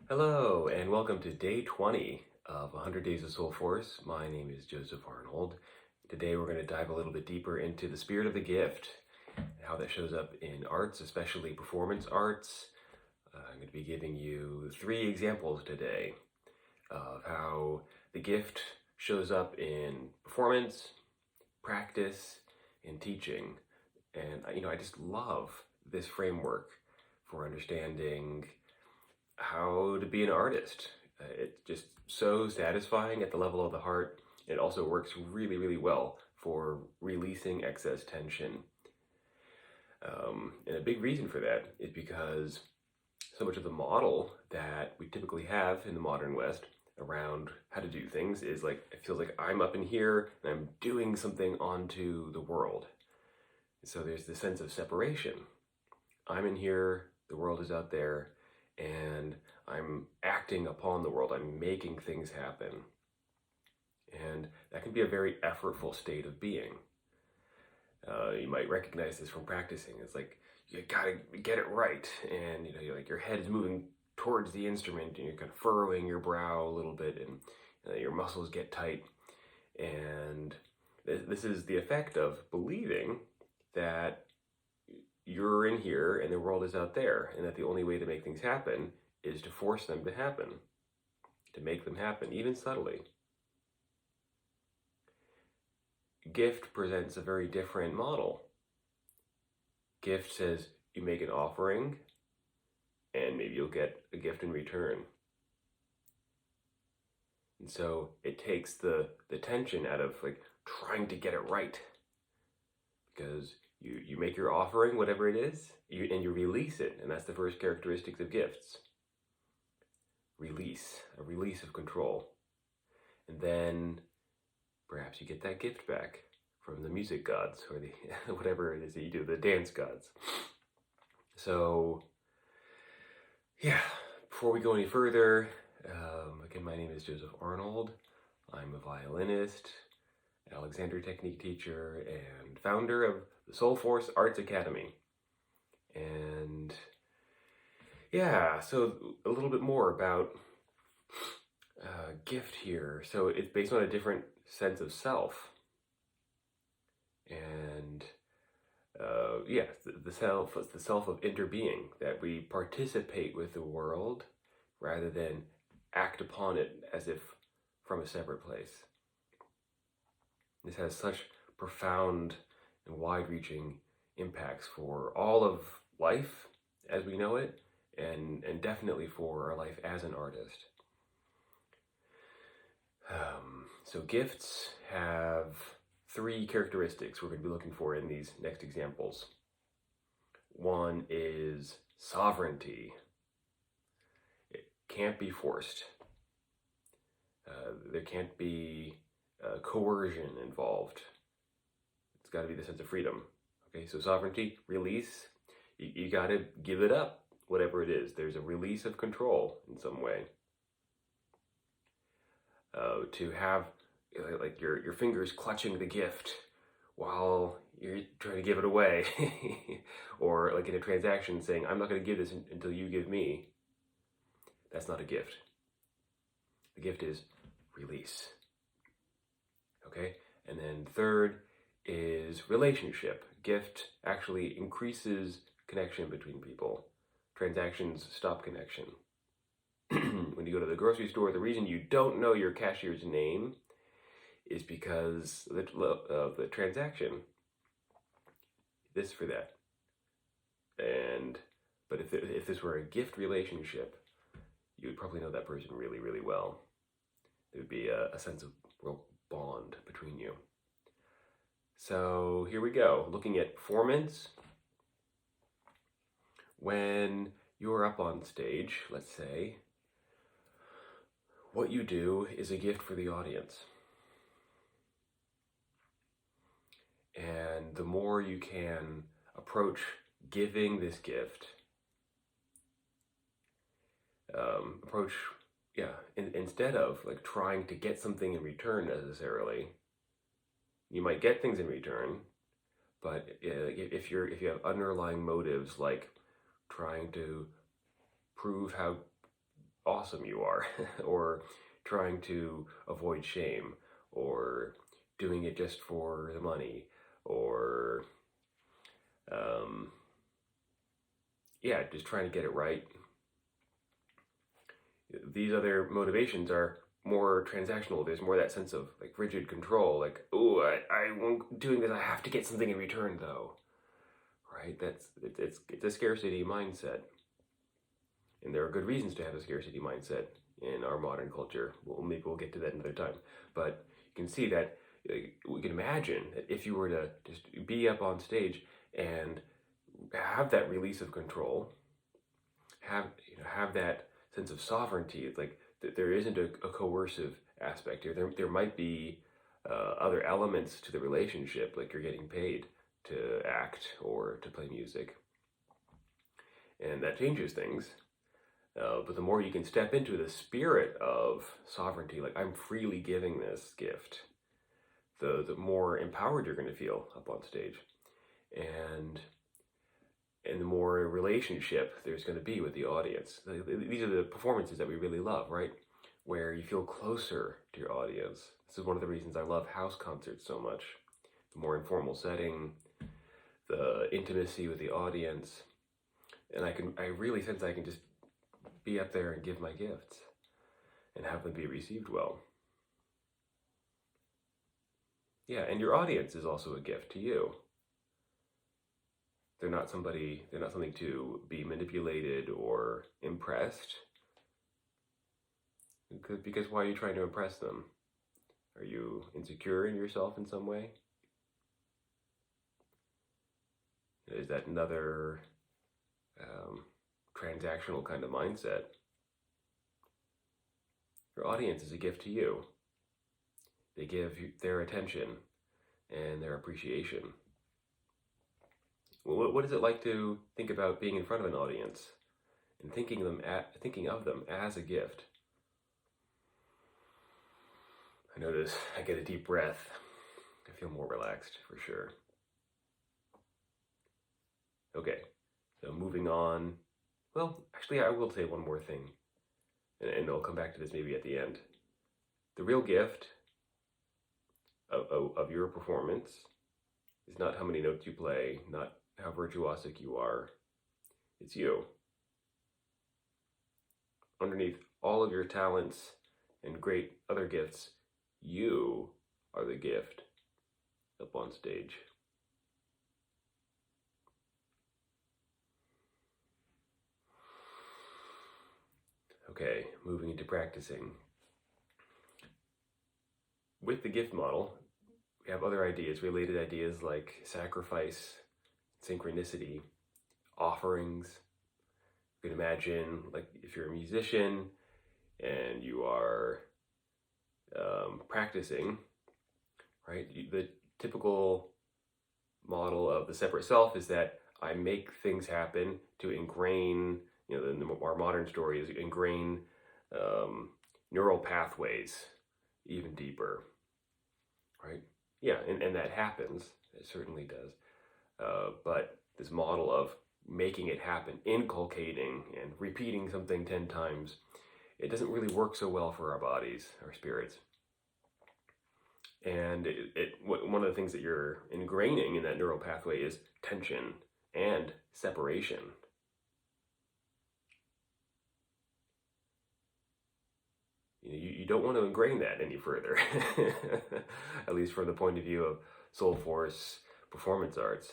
Hello, and welcome to day 20 of 100 Days of Soulforce. My name is Joseph Arnold. Today we're going to dive a little bit deeper into the spirit of the gift and how that shows up in arts, especially performance arts. I'm going to be giving you 3 examples today of how the gift shows up in performance, practice, and teaching. And I just love this framework for understanding how to be an artist. It's just so satisfying at the level of the heart. It also works really, really well for releasing excess tension. And a big reason for that is because so much of the model that we typically have in the modern West around how to do things is like, it feels like I'm up in here and I'm doing something onto the world. So there's this sense of separation. I'm in here, the world is out there, and I'm acting upon the world. I'm making things happen. And that can be a very effortful state of being. You might recognize this from practicing. It's like, you gotta get it right. And you're like, your head is moving towards the instrument and you're kind of furrowing your brow a little bit and your muscles get tight. And this is the effect of believing that you're in here and the world is out there, and that the only way to make things happen is to force them to happen, to make them happen, even subtly. Gift presents a very different model. Gift says you make an offering and maybe you'll get a gift in return. And so it takes the tension out of like trying to get it right, because you make your offering, whatever it is, and you release it. And that's the first characteristic of gifts. Release, a release of control. And then perhaps you get that gift back from the music gods or the whatever it is that you do, the dance gods. So, yeah, before we go any further, again, my name is Joseph Arnold. I'm a violinist, Alexander technique teacher, and founder of the Soulforce Arts Academy. And yeah, so a little bit more about gift here. So it's based on a different sense of self. And the self of interbeing, that we participate with the world rather than act upon it as if from a separate place. This has such profound and wide-reaching impacts for all of life as we know it, and definitely for our life as an artist. So gifts have 3 characteristics we're going to be looking for in these next examples. One is sovereignty. It can't be forced. There can't be coercion involved. It's got to be the sense of freedom. Okay, so sovereignty, release. You got to give it up, whatever it is. There's a release of control in some way. To have like your fingers clutching the gift while you're trying to give it away, or like in a transaction saying, I'm not going to give this until you give me. That's not a gift. The gift is release. Okay, and then third is relationship. Gift actually increases connection between people. Transactions stop connection. When you go to the grocery store, the reason you don't know your cashier's name is because of the transaction. This for that. But if this were a gift relationship, you would probably know that person really, really well. There would be a sense of real bond between you. So here we go, looking at performance. When you're up on stage, let's say, what you do is a gift for the audience. And the more you can approach giving this gift, instead of like trying to get something in return necessarily. You might get things in return, but if you have underlying motives like trying to prove how awesome you are, or trying to avoid shame, or doing it just for the money, or yeah, just trying to get it right. These other motivations are more transactional. There's more that sense of like rigid control, like, oh, I won't doing this. I have to get something in return, though. Right? It's a scarcity mindset, and there are good reasons to have a scarcity mindset in our modern culture. Well, maybe we'll get to that another time. But you can see that we can imagine that if you were to just be up on stage and have that release of control, have that sense of sovereignty. It's like that there isn't a coercive aspect here. There might be other elements to the relationship, like you're getting paid to act or to play music, and that changes things. But the more you can step into the spirit of sovereignty, like I'm freely giving this gift, the more empowered you're going to feel up on stage, and the more relationship there's going to be with the audience. These are the performances that we really love, right? Where you feel closer to your audience. This is one of the reasons I love house concerts so much. The more informal setting, the intimacy with the audience, and I really sense I can just be up there and give my gifts and have them be received well. Yeah, and your audience is also a gift to you. They're not something to be manipulated or impressed. Because why are you trying to impress them? Are you insecure in yourself in some way? Is that another transactional kind of mindset? Your audience is a gift to you. They give you their attention and their appreciation. Well, what is it like to think about being in front of an audience and thinking of them as a gift? I notice I get a deep breath. I feel more relaxed for sure. Okay, so moving on. Well, actually, I will say one more thing, and I'll come back to this maybe at the end. The real gift of your performance is not how many notes you play, not how virtuosic you are. It's you. Underneath all of your talents and great other gifts, you are the gift up on stage. Okay, moving into practicing. With the gift model, we have other ideas, related ideas like sacrifice, synchronicity, offerings. You can imagine, like, if you're a musician and you are practicing, right? The typical model of the separate self is that I make things happen to ingrain, our modern story is ingrain neural pathways even deeper, right? Yeah, and that happens. It certainly does. But this model of making it happen, inculcating and repeating something 10 times, it doesn't really work so well for our bodies, our spirits. And one of the things that you're ingraining in that neural pathway is tension and separation. You don't want to ingrain that any further, at least from the point of view of Soulforce performance arts.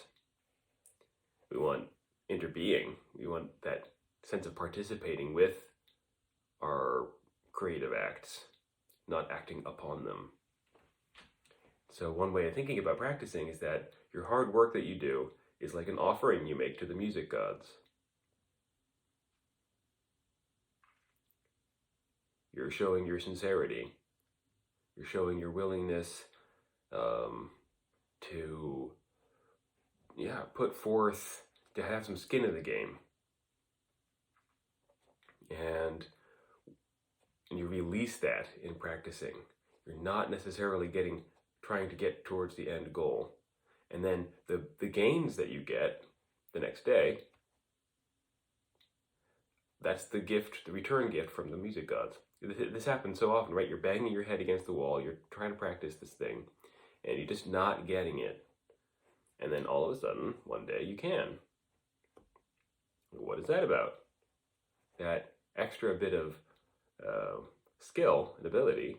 We want interbeing. We want that sense of participating with our creative acts, not acting upon them. So one way of thinking about practicing is that your hard work that you do is like an offering you make to the music gods. You're showing your sincerity. You're showing your willingness to put forth, to have some skin in the game. And you release that in practicing. You're not necessarily trying to get towards the end goal. And then the gains that you get the next day, that's the gift, the return gift from the music gods. This happens so often, right? You're banging your head against the wall, you're trying to practice this thing, and you're just not getting it. And then all of a sudden, one day you can. What is that about? That extra bit of skill and ability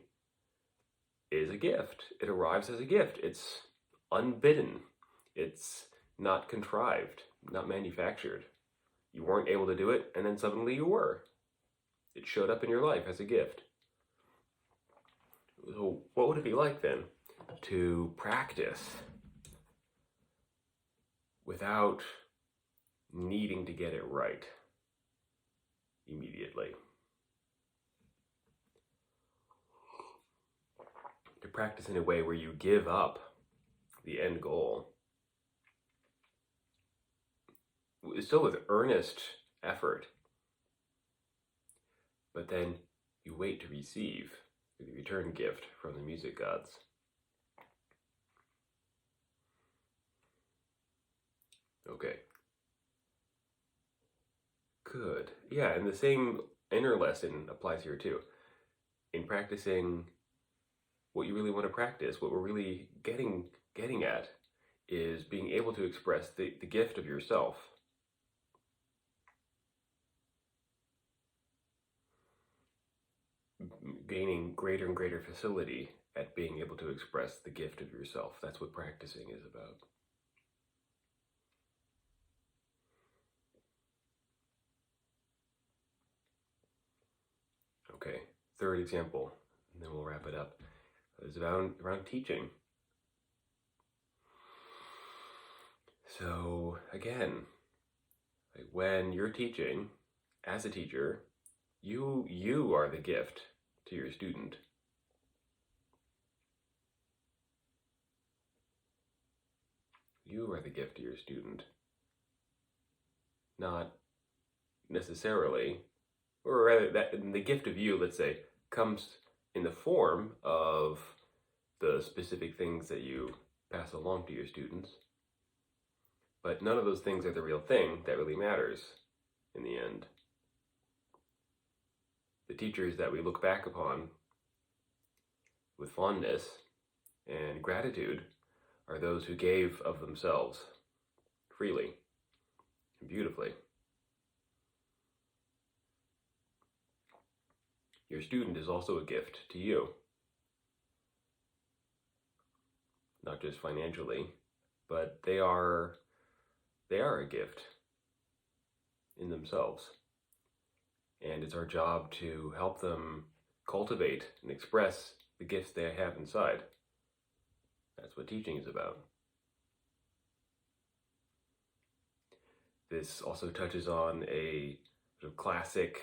is a gift. It arrives as a gift. It's unbidden. It's not contrived, not manufactured. You weren't able to do it, and then suddenly you were. It showed up in your life as a gift. So what would it be like then to practice without needing to get it right immediately? To practice in a way where you give up the end goal, still with earnest effort, but then you wait to receive the return gift from the music gods. Okay. Good. Yeah, and the same inner lesson applies here too. In practicing what you really want to practice, what we're really getting at is being able to express the gift of yourself. Gaining greater and greater facility at being able to express the gift of yourself. That's what practicing is about. Okay, third example, and then we'll wrap it up, is around teaching. So again, when you're teaching, as a teacher, you are the gift to your student. You are the gift to your student. Not necessarily, or rather, that the gift of you, let's say, comes in the form of the specific things that you pass along to your students. But none of those things are the real thing that really matters in the end. The teachers that we look back upon with fondness and gratitude are those who gave of themselves freely and beautifully. Your student is also a gift to you, not just financially, but they are a gift in themselves. And it's our job to help them cultivate and express the gifts they have inside. That's what teaching is about. This also touches on a sort of classic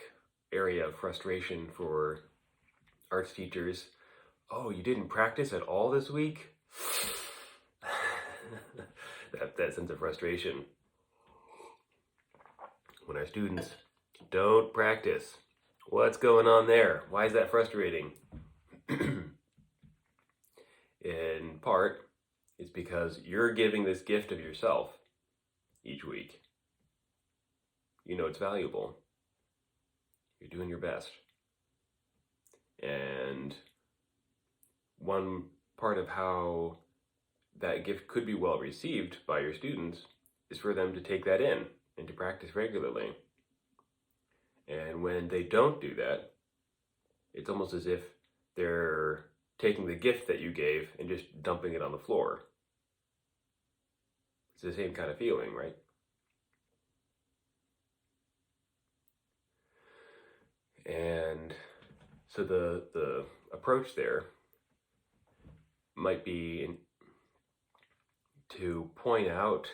area of frustration for arts teachers. Oh, you didn't practice at all this week? that sense of frustration. When our students don't practice, what's going on there? Why is that frustrating? In part, it's because you're giving this gift of yourself each week. You know it's valuable. You're doing your best. And one part of how that gift could be well received by your students is for them to take that in and to practice regularly. And when they don't do that, it's almost as if they're taking the gift that you gave and just dumping it on the floor. It's the same kind of feeling, right? And so the approach there might be to point out,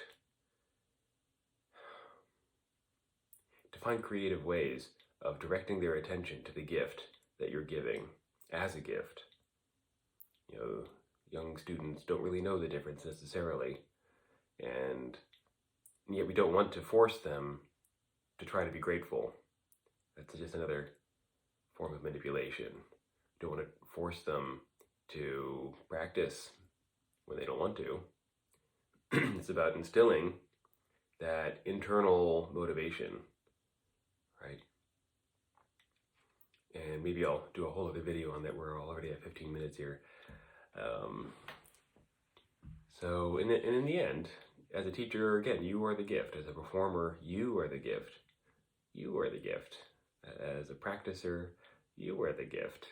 to find creative ways of directing their attention to the gift that you're giving as a gift. You know, young students don't really know the difference necessarily, and yet we don't want to force them to try to be grateful. That's just another form of manipulation. We don't want to force them to practice when they don't want to. It's about instilling that internal motivation, right? and maybe I'll do a whole other video on that. We're already at 15 minutes here. So in the end, as a teacher, again, you are the gift. As a performer, you are the gift. You are the gift. As a practicer, you are the gift.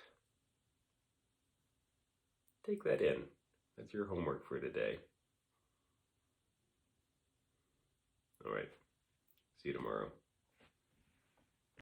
Take that in. That's your homework for today. All right. See you tomorrow.